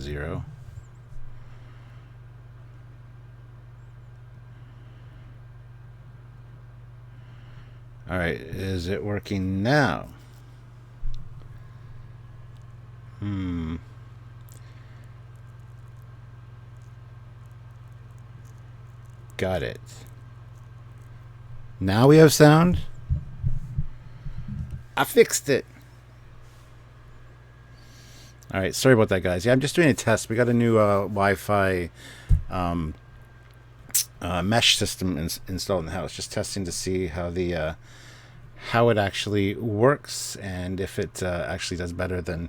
0. All right, is it working now? Got it. Now we have sound. I fixed it. All right, sorry about that, guys. Yeah, I'm just doing a test. We got a new Wi-Fi mesh system installed in the house. Just testing to see how it actually works and if it actually does better than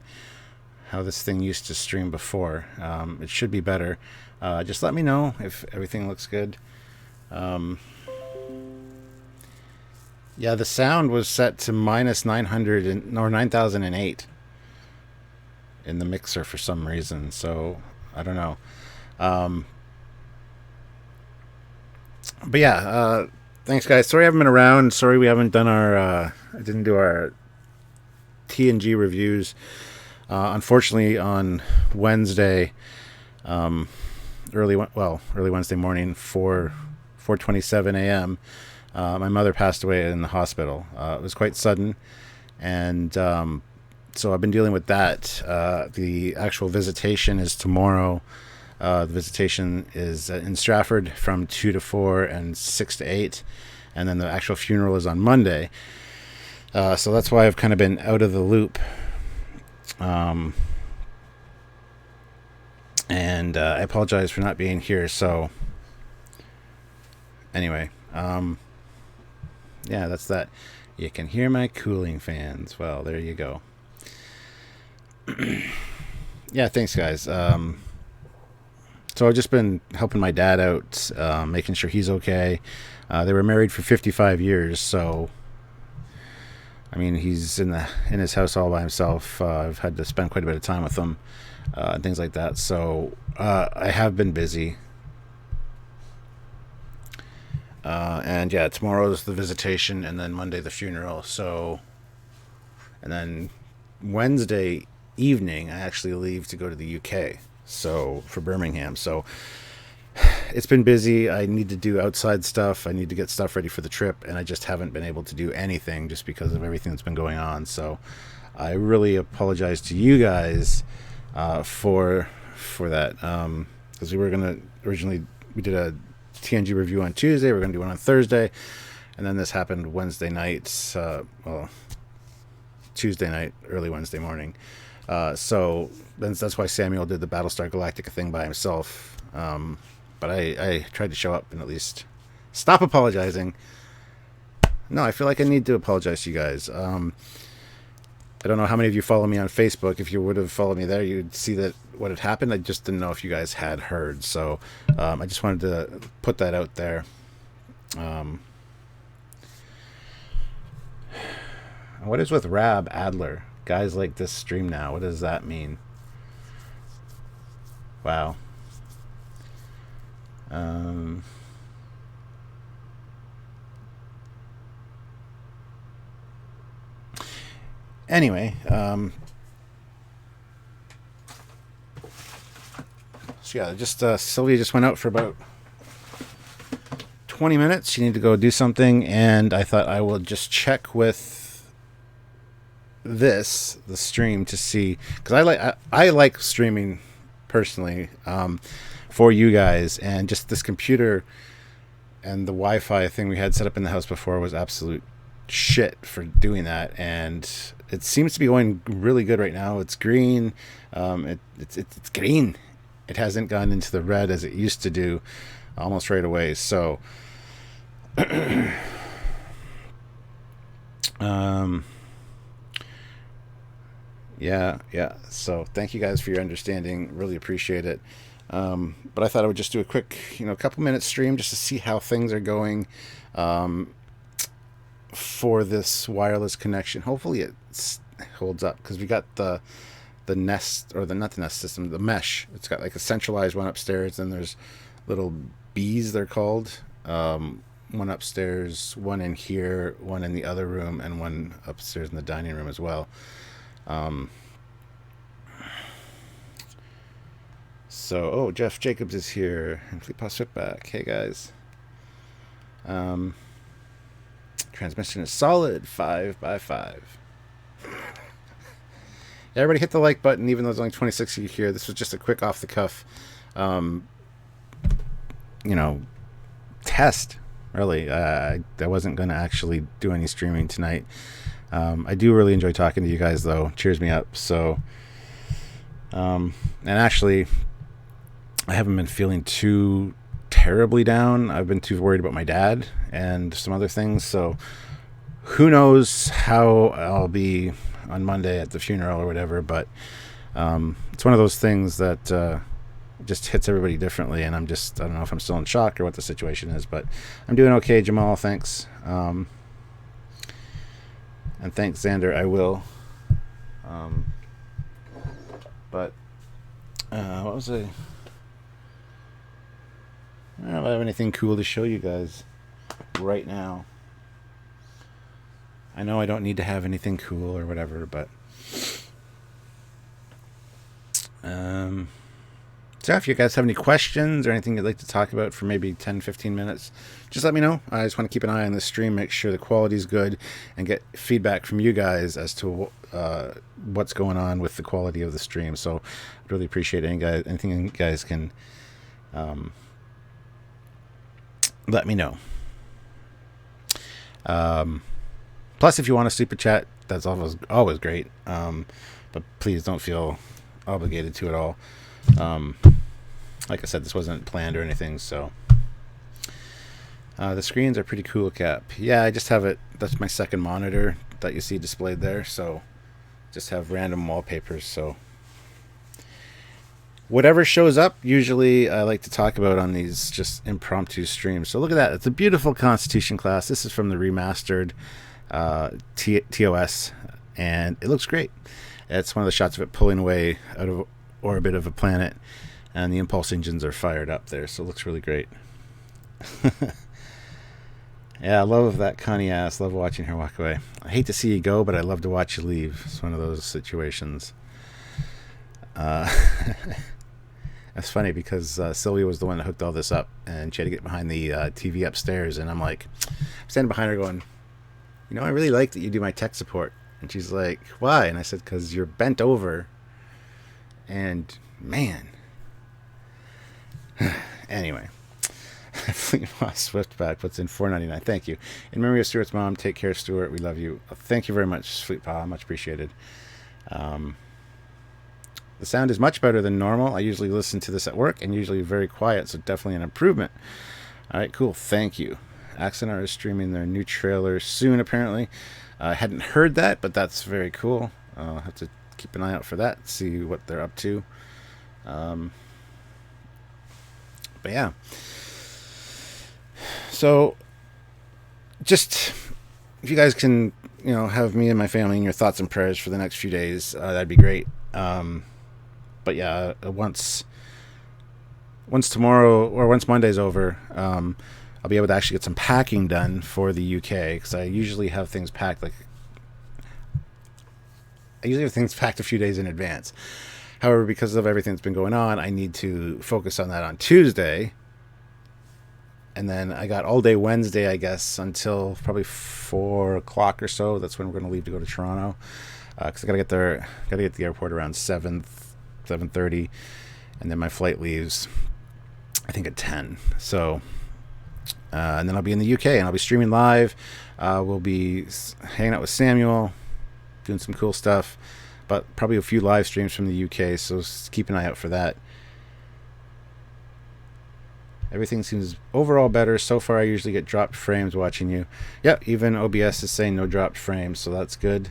how this thing used to stream before. It should be better. Just let me know if everything looks good. Yeah, the sound was set to minus 900 or 9008 in the mixer for some reason. So I don't know. But yeah, thanks guys. Sorry I haven't been around. Sorry we haven't done I didn't do our TNG reviews. Unfortunately, on Wednesday, early Wednesday morning, 4:27 a.m. My mother passed away in the hospital. It was quite sudden, and so I've been dealing with that. The actual visitation is tomorrow. The visitation is in Stratford from 2 to 4 and 6 to 8, and then the actual funeral is on Monday. So that's why I've kind of been out of the loop. And I apologize for not being here. So anyway, yeah, that's that. You can hear my cooling fans. Well, there you go. Yeah, thanks guys. So I've just been helping my dad out, making sure he's okay. They were married for 55 years, so I mean, he's in his house all by himself. I've had to spend quite a bit of time with him, and things like that. So I have been busy. And yeah, tomorrow's the visitation, and then Monday the funeral. So, and then Wednesday evening, I actually leave to go to the UK. So for Birmingham. So it's been busy. I need to do outside stuff. I need to get stuff ready for the trip, and I just haven't been able to do anything just because of everything that's been going on. So I really apologize to you guys for that, because we were gonna originally, we did a TNG review on Tuesday. We're gonna do one on Thursday, and then this happened Wednesday night. Tuesday night, early Wednesday morning. So that's why Samuel did the Battlestar Galactica thing by himself. But I tried to show up and at least stop apologizing. No, I feel like I need to apologize to you guys. I don't know how many of you follow me on Facebook. If you would have followed me there, you'd see that what had happened. I just didn't know if you guys had heard. So I just wanted to put that out there. What is with Rab Adler? Guys like this stream now. What does that mean? Wow. Anyway, so yeah, just Sylvia just went out for about 20 minutes. She needed to go do something, and I thought I will just check with the stream to see, because I like streaming personally, for you guys, and just this computer and the Wi-Fi thing we had set up in the house before was absolute shit for doing that, and it seems to be going really good right now. It's green. It's green. It hasn't gone into the red as it used to do almost right away. So yeah. So thank you guys for your understanding. Really appreciate it. But I thought I would just do a quick, couple minutes stream just to see how things are going for this wireless connection. Hopefully it holds up, because we got the Nest, or not the Nest system, the mesh. It's got like a centralized one upstairs, and there's little bees, they're called. One upstairs, one in here, one in the other room, and one upstairs in the dining room as well. So, oh, Jeff Jacobs is here. And Fleet Paw back. Hey, guys. Transmission is solid 5x5. Everybody hit the like button, even though there's only 26 of you here. This was just a quick off the cuff, test. Really, I wasn't going to actually do any streaming tonight. I do really enjoy talking to you guys, though. Cheers me up. So, and actually, I haven't been feeling too terribly down. I've been too worried about my dad and some other things. So, who knows how I'll be on Monday at the funeral or whatever. But it's one of those things that just hits everybody differently. And I don't know if I'm still in shock or what the situation is. But I'm doing okay, Jamal. Thanks. And thanks, Xander. I will. But what was I? I don't know if I have anything cool to show you guys right now. I know I don't need to have anything cool or whatever, but so if you guys have any questions or anything you'd like to talk about for maybe 10-15 minutes, just let me know. I just want to keep an eye on the stream, make sure the quality's good, and get feedback from you guys as to what's going on with the quality of the stream. So I'd really appreciate anything you guys can let me know. Plus, if you want to super chat, that's always great. But please don't feel obligated to at all. Like I said, this wasn't planned or anything, so the screens are pretty cool, Cap. Yeah, I just have it. That's my second monitor that you see displayed there, so just have random wallpapers. So whatever shows up, usually I like to talk about on these just impromptu streams. So look at that. It's a beautiful Constitution class. This is from the remastered TOS, and it looks great. It's one of the shots of it pulling away out of orbit of a planet, and the impulse engines are fired up there, so it looks really great. Yeah, I love that Connie ass. Love watching her walk away. I hate to see you go, but I love to watch you leave. It's one of those situations. That's funny because Sylvia was the one that hooked all this up, and she had to get behind the TV upstairs, and I'm standing behind her going, I really like that you do my tech support. And she's like, why? And I said, because you're bent over, and man. Anyway. Swiftback puts in $4.99. Thank you. In memory of Stuart's mom, take care, Stuart. We love you. Thank you very much, Sweetpaw. Much appreciated. The sound is much better than normal. I usually listen to this at work and usually very quiet, so definitely an improvement. All right, cool. Thank you. Axonar is streaming their new trailer soon, apparently. I hadn't heard that, but that's very cool. I'll have to keep an eye out for that, see what they're up to. But yeah. So, just if you guys can, have me and my family in your thoughts and prayers for the next few days, that'd be great. But yeah, once tomorrow or once Monday's over, I'll be able to actually get some packing done for the UK, because I usually have things packed a few days in advance. However, because of everything that's been going on, I need to focus on that on Tuesday. And then I got all day Wednesday, I guess, until probably 4 o'clock or so. That's when we're going to leave to go to Toronto. Because I got to get to the airport around 7:30. And then my flight leaves, I think, at 10. So, and then I'll be in the UK and I'll be streaming live. We'll be hanging out with Samuel, doing some cool stuff. But probably a few live streams from the UK, so keep an eye out for that. Everything seems overall better. So far, I usually get dropped frames watching you. Yep, even OBS is saying no dropped frames, so that's good.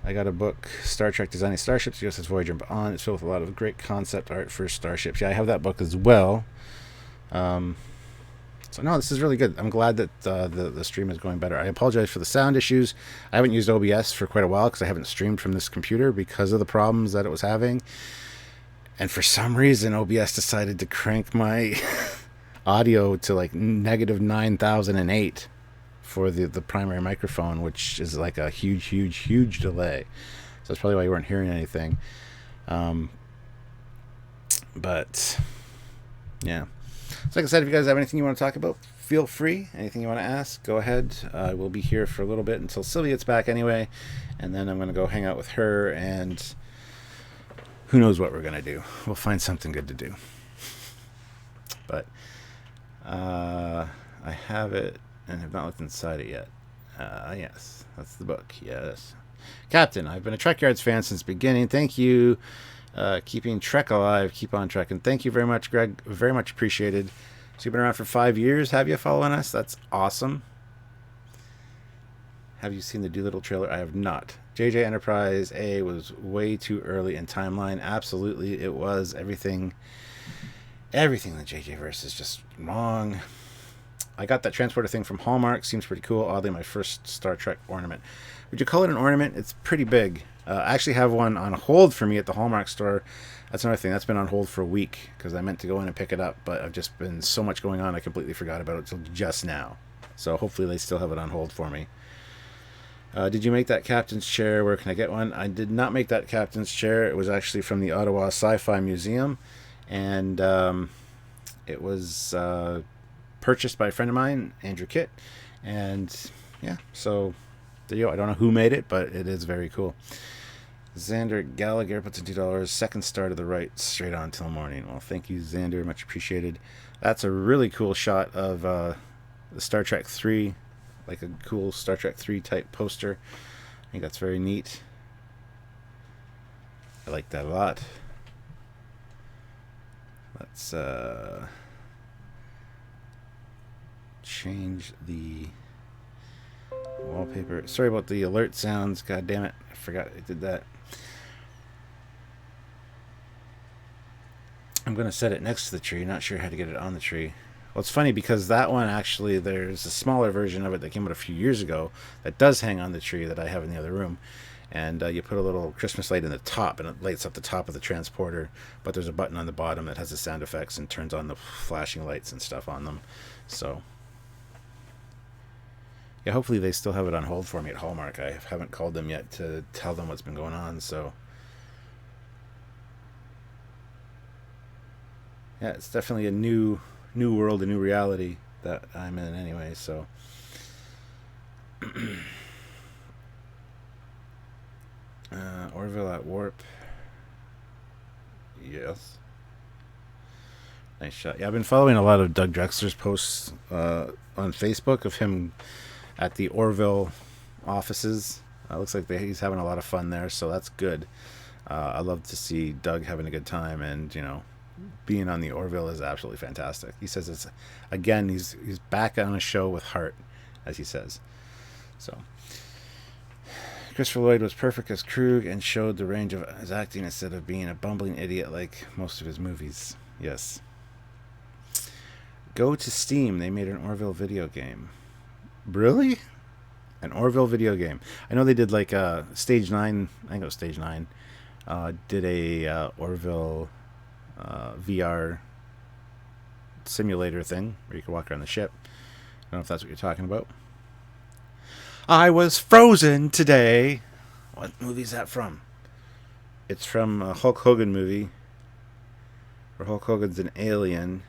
I got a book, Star Trek Designing Starships, USS Voyager and Beyond. It's filled with a lot of great concept art for starships. Yeah, I have that book as well. So no, this is really good. I'm glad that the stream is going better. I apologize for the sound issues. I haven't used OBS for quite a while because I haven't streamed from this computer because of the problems that it was having. And for some reason, OBS decided to crank my audio to like negative 9,008 for the primary microphone, which is like a huge delay. So that's probably why you weren't hearing anything. But yeah, so like I said, if you guys have anything you want to talk about, feel free. Anything you want to ask, go ahead. We'll be here for a little bit until Sylvia gets back anyway, and then I'm going to go hang out with her, and who knows what we're going to do. We'll find something good to do. But I have it and have not looked inside it yet. Yes, that's the book. Yes. Captain, I've been a Trek Yards fan since the beginning. Thank you. Keeping Trek alive. Keep on trekking. Thank you very much, Greg. Very much appreciated. So you've been around for 5 years, have you, following us? That's awesome. Have you seen the Doolittle trailer? I have not. JJ Enterprise A was way too early in timeline. Absolutely, it was. Everything in the JJ verse is just wrong. I got that transporter thing from Hallmark. Seems pretty cool. Oddly, my first Star Trek ornament. Would you call it an ornament? It's pretty big. I actually have one on hold for me at the Hallmark store. That's another thing. That's been on hold for a week because I meant to go in and pick it up, but I've just been so much going on, I completely forgot about it until just now. So hopefully they still have it on hold for me. Did you make that captain's chair? Where can I get one? I did not make that captain's chair. It was actually from the Ottawa Sci-Fi Museum, and it was purchased by a friend of mine, Andrew Kitt, and yeah, so there you go. I don't know who made it, but it is very cool. Xander Gallagher puts in $2. Second star to the right, straight on till morning. Well, thank you, Xander. Much appreciated. That's a really cool shot of the Star Trek 3, like a cool Star Trek 3 type poster. I think that's very neat. I like that a lot. Let's change the wallpaper. Sorry about the alert sounds. God damn it. I forgot I did that. I'm going to set it next to the tree. Not sure how to get it on the tree. Well, it's funny because that one actually, there's a smaller version of it that came out a few years ago that does hang on the tree that I have in the other room. And you put a little Christmas light in the top and it lights up the top of the transporter. But there's a button on the bottom that has the sound effects and turns on the flashing lights and stuff on them. So yeah, hopefully they still have it on hold for me at Hallmark. I haven't called them yet to tell them what's been going on. So yeah, it's definitely a new world, a new reality that I'm in anyway. So Orville at Warp. Yes. Nice shot. Yeah, I've been following a lot of Doug Drexler's posts on Facebook of him at the Orville offices. Looks like he's having a lot of fun there, so that's good. I love to see Doug having a good time, and being on the Orville is absolutely fantastic. He says it's, again, he's back on a show with heart, as he says. So Christopher Lloyd was perfect as Krug and showed the range of his acting instead of being a bumbling idiot like most of his movies. Yes. Go to Steam. They made an Orville video game. Really? An Orville video game. I know they did like Stage 9. I think it was Stage 9. Did a Orville VR simulator thing where you could walk around the ship. I don't know if that's what you're talking about. I was frozen today. What movie is that from? It's from a Hulk Hogan movie where Hulk Hogan's an alien.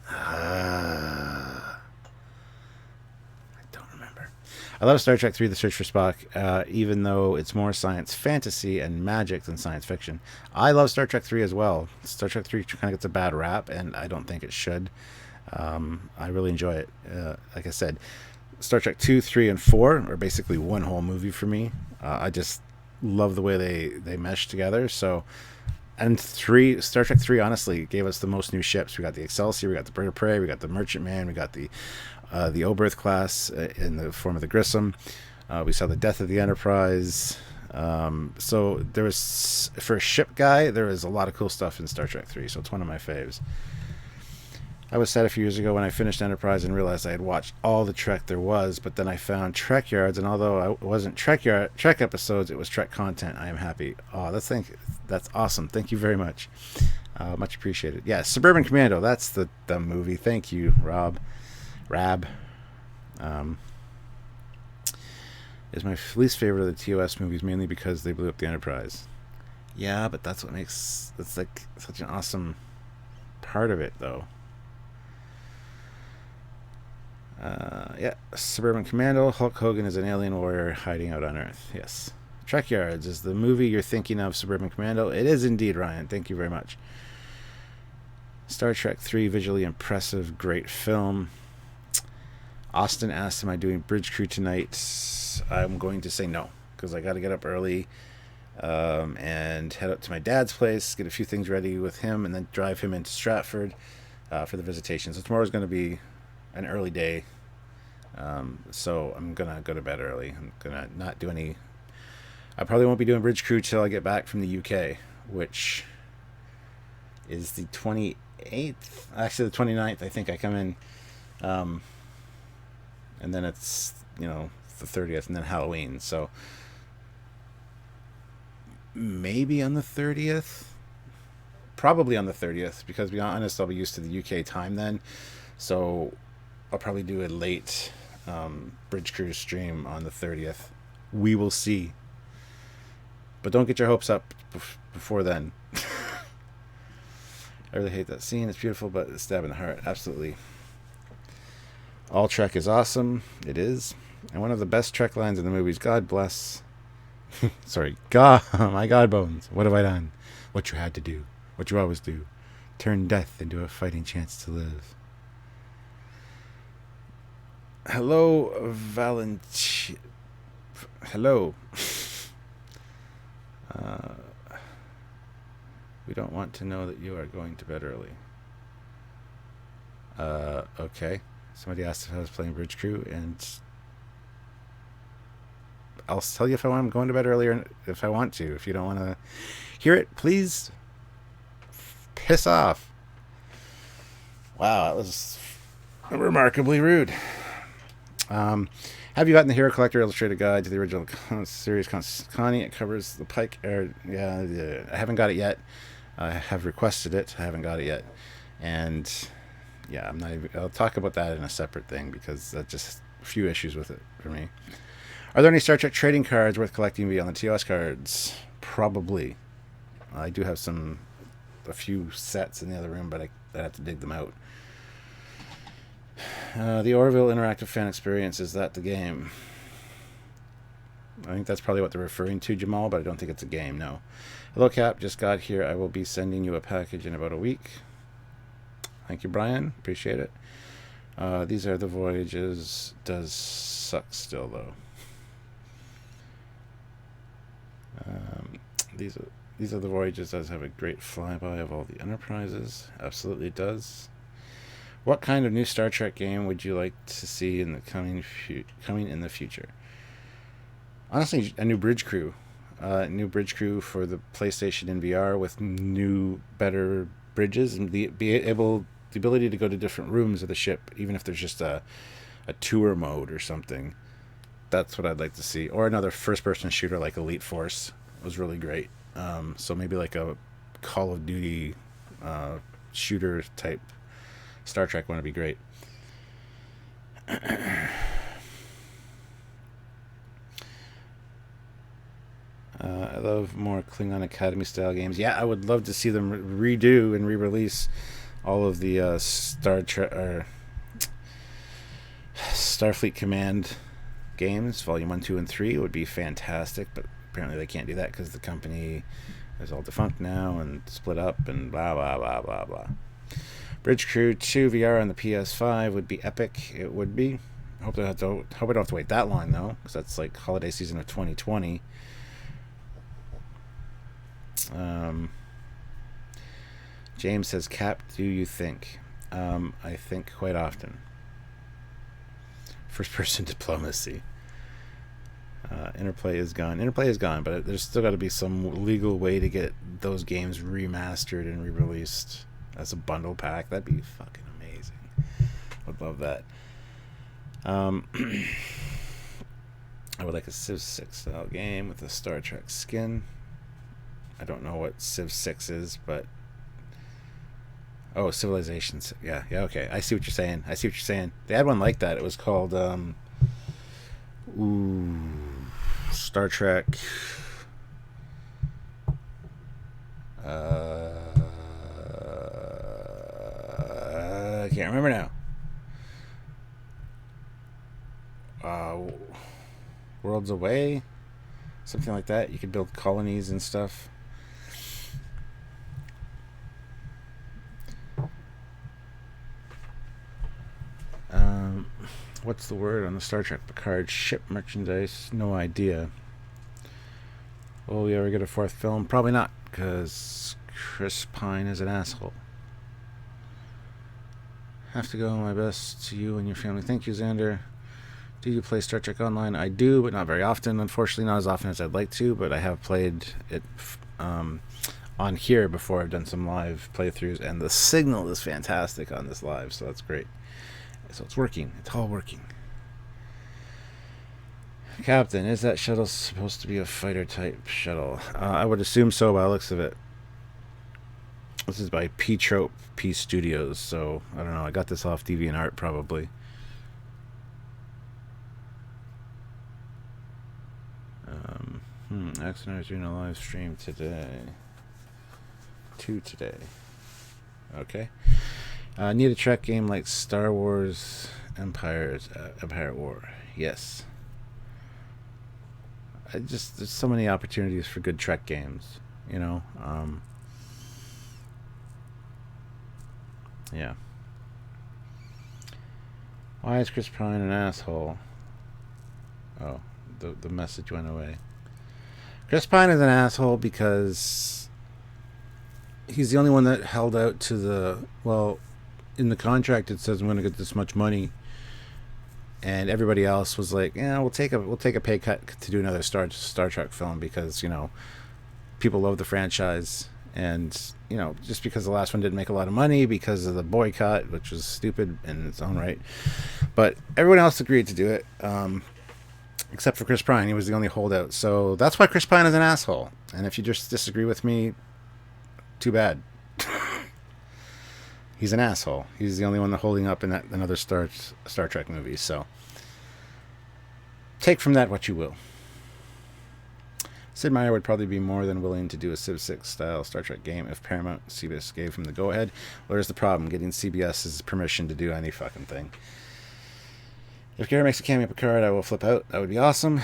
I don't remember. I love Star Trek 3 The Search for Spock, even though it's more science fantasy and magic than science fiction. I love Star Trek 3 as well. Star Trek 3 kind of gets a bad rap, and I don't think it should. I really enjoy it. Like I said, Star Trek 2, 3, and 4 are basically one whole movie for me. I just love the way they mesh together. So, and Star Trek 3 honestly gave us the most new ships. We got the Excelsior, we got the Bird of Prey, we got the Merchantman, we got the Oberth class in the form of the Grissom. We saw the death of the Enterprise. So there was, for a ship guy, there was a lot of cool stuff in Star Trek 3. So it's one of my faves. I was sad a few years ago when I finished Enterprise and realized I had watched all the Trek there was, but then I found Trek Yards, and although it wasn't Trek episodes, it was Trek content. I am happy. Oh, that's awesome. Thank you very much. Much appreciated. Yeah, Suburban Commando. That's the movie. Thank you, Rab. Is my least favorite of the TOS movies, mainly because they blew up the Enterprise. Yeah, but that's what makes it's like such an awesome part of it, though. Yeah, Suburban Commando. Hulk Hogan is an alien warrior hiding out on Earth. Yes. Trek Yards is the movie you're thinking of. Suburban Commando. It is indeed, Ryan. Thank you very much. Star Trek 3, visually impressive, great film. Austin asked, am I doing Bridge Crew tonight? I'm going to say no, because I got to get up early and head up to my dad's place, get a few things ready with him, and then drive him into Stratford for the visitation. So tomorrow's going to be an early day, so I'm going to go to bed early. I'm going to not do any... I probably won't be doing Bridge Crew till I get back from the UK, which is the 28th. Actually, the 29th, I think I come in. And then it's, the 30th, and then Halloween. So maybe on the 30th. Probably on the 30th, because to be honest, I'll be used to the UK time then. So I'll probably do a late Bridge Crew stream on the 30th. We will see. But don't get your hopes up before then. I really hate that scene. It's beautiful, but it's stabbing the heart. Absolutely. All Trek is awesome. It is. And one of the best Trek lines in the movies, God bless... Sorry. God, my God bones. What have I done? What you had to do. What you always do. Turn death into a fighting chance to live. Hello, Hello. We don't want to know that you are going to bed early. Okay. Somebody asked if I was playing Bridge Crew, and I'll tell you if I'm going to bed earlier if I want to. If you don't want to hear it, please piss off. Wow, that was remarkably rude. Have you gotten the Hero Collector Illustrated Guide to the original series, Connie? It covers the Pike era. Yeah, I haven't got it yet. I have requested it. I haven't got it yet. And yeah, I'll talk about that in a separate thing, because that's just a few issues with it for me. Are there any Star Trek trading cards worth collecting beyond the TOS cards? Probably. I do have a few sets in the other room, but I have to dig them out. The Orville Interactive Fan Experience, is that the game? I think that's probably what they're referring to, Jamal, but I don't think it's a game, no. Hello, Cap. Just got here. I will be sending you a package in about a week. Thank you, Brian. Appreciate it. These are the voyages. Does suck still, though. These are the voyages. Does have a great flyby of all the Enterprises. Absolutely does. What kind of new Star Trek game would you like to see in the coming in the future? Honestly, a new Bridge Crew. New Bridge Crew for the PlayStation in VR with new, better bridges, and the ability to go to different rooms of the ship, even if there's just a tour mode or something. That's what I'd like to see. Or another first-person shooter like Elite Force was really great. So maybe like a Call of Duty shooter type Star Trek one would be great. I love more Klingon Academy style games. Yeah, I would love to see them redo and re-release all of the Star Trek or Starfleet Command games, Volume 1, 2, and 3 would be fantastic, but apparently they can't do that because the company is all defunct now and split up and blah, blah, blah, blah, blah. Bridge Crew 2 VR on the PS5 would be epic. It would be. Hope I don't have to wait that long, though, because that's like holiday season of 2020. James says, Cap, do you think? I think quite often. First person diplomacy. Interplay is gone. Interplay is gone, but there's still got to be some legal way to get those games remastered and re-released as a bundle pack. That'd be fucking amazing. Would love that. I would like a Civ 6 style game with a Star Trek skin. I don't know what Civ 6 is, but Civilizations. Yeah, okay. I see what you're saying. They had one like that. It was called Star Trek can't remember now. Worlds Away, something like that. You could build colonies and stuff. What's the word on the Star Trek Picard ship merchandise? No idea. Will we ever get a fourth film? Probably not, because Chris Pine is an asshole. Have to go my best to you and your family. Thank you, Xander. Do you play Star Trek Online? I do, but not very often. Unfortunately, not as often as I'd like to, but I have played it on here before. I've done some live playthroughs, and the signal is fantastic on this live, so that's great. So it's working. It's all working. Captain, is that shuttle supposed to be a fighter type shuttle? I would assume so by the looks of it. This is by P-Trope P Studios, so I don't know. I got this off DeviantArt probably. Axonar is doing a live stream today. Today. Okay. Need a Trek game like Star Wars Empire at War. Yes. There's so many opportunities for good Trek games, you know. Yeah. Why is Chris Pine an asshole? Oh, the message went away. Chris Pine is an asshole because he's the only one that held out to the, well, in the contract it says I'm going to get this much money, and everybody else was like, yeah, we'll take a pay cut to do another Star Trek film because, you know, people love the franchise, and, you know, just because the last one didn't make a lot of money because of the boycott, which was stupid in its own right, but everyone else agreed to do it, except for Chris Pine. He was the only holdout, so that's why Chris Pine is an asshole. And if you just disagree with me, too bad. He's an asshole. He's the only one holding up in another Star Trek movie. So take from that what you will. Sid Meier would probably be more than willing to do a Civ 6 style Star Trek game if Paramount CBS gave him the go ahead. Well, there's the problem: getting CBS's permission to do any fucking thing. If Garrett makes a cameo Picard, I will flip out. That would be awesome.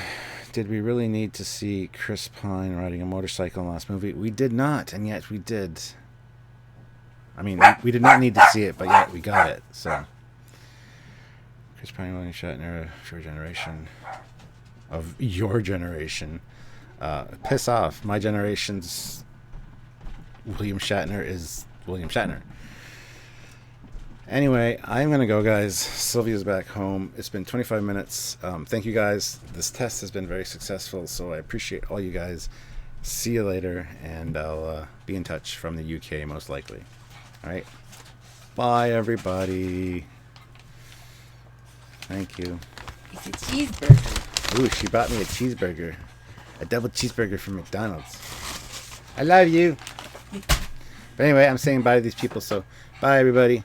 Did we really need to see Chris Pine riding a motorcycle in the last movie? We did not, and yet we did. I mean, we did not need to see it, but yet we got it. So, Chris Pine, William Shatner of your generation. Of your generation. Piss off. My generation's William Shatner is William Shatner. Anyway, I'm going to go, guys. Sylvia's back home. It's been 25 minutes. Thank you, guys. This test has been very successful, so I appreciate all you guys. See you later, and I'll be in touch from the UK, most likely. All right? Bye, everybody. Thank you. It's a cheeseburger. Ooh, she bought me a cheeseburger. A double cheeseburger from McDonald's. I love you. But anyway, I'm saying bye to these people, so bye, everybody.